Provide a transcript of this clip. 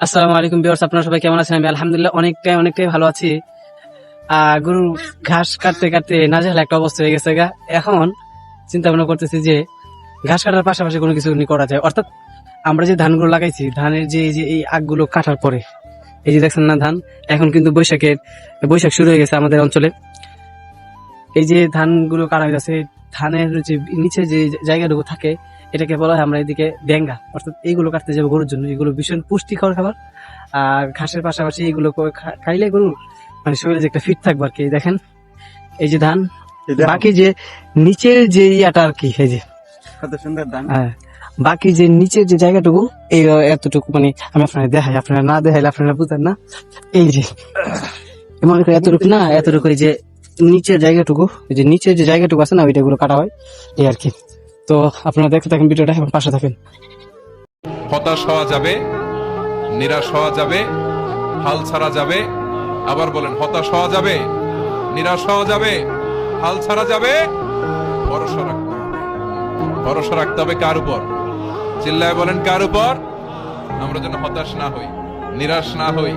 আসসালামু আলাইকুম ভিউয়ার্স, আপনারা সবাই কেমন আছেন? আমি আলহামদুলিল্লাহ অনেকটাই ভালো আছি। গরু ঘাস কাটতে কাটতে নাজেহাল একটা অবস্থা হয়ে গেছে গা। এখন চিন্তা ভাবনা করতেছি যে ঘাস কাটার পাশাপাশি কোনো কিছু করা যায়, অর্থাৎ আমরা যে ধানগুলো লাগাইছি, ধানের যে এই আগগুলো কাটার পরে এই যে দেখছেন না ধান, এখন কিন্তু বৈশাখ শুরু হয়ে গেছে আমাদের অঞ্চলে। এই যে ধানগুলো কাটা হয়ে গেছে, ধানের যে নিচে যে জায়গাটুকু থাকে এটাকে বলা হয় আমরা এদিকে ডেঙ্গা, অর্থাৎ এইগুলো কাটতে যাবো গরুর জন্য। এগুলো ভীষণ পুষ্টিকর খাবার, আর ঘাসের পাশাপাশি এগুলো খাইলে গরু মানে শরীরে যে একটা ফিট থাকবে আর কি। দেখেন এই যে ধান, বাকি যে নিচের যে ইয়াটা আর কি, এই যে কত সুন্দর ধান। হ্যাঁ, বাকি যে নিচের যে জায়গাটুকু এই এতটুকু মানে আমি আপনারা দেখাই, আপনারা না দেখাইলে আপনারা বুঝেন না। এই যে মনে করি এতটুকু না, এতটুকু এই যে নিচের জায়গাটুকু, এই যে নিচের যে জায়গাটুকু আছে না, ওইটা গুলো কাটা হয় এই আর কি। তো আপনারা দেখতে থাকেন ভিডিওটা এবং পাশে থাকেন। হতাশ হওয়া যাবে, নিরাশ হওয়া যাবে, হাল ছাড়া যাবে। আবার বলেন, হতাশ হওয়া যাবে, নিরাশ হওয়া যাবে, হাল ছাড়া যাবে। ভরসা রাখতে হবে। ভরসা রাখতে হবে কার উপর? চিল্লায় বলেন কার উপর? আমরা যেন হতাশ না হই, নিরাশ না হই,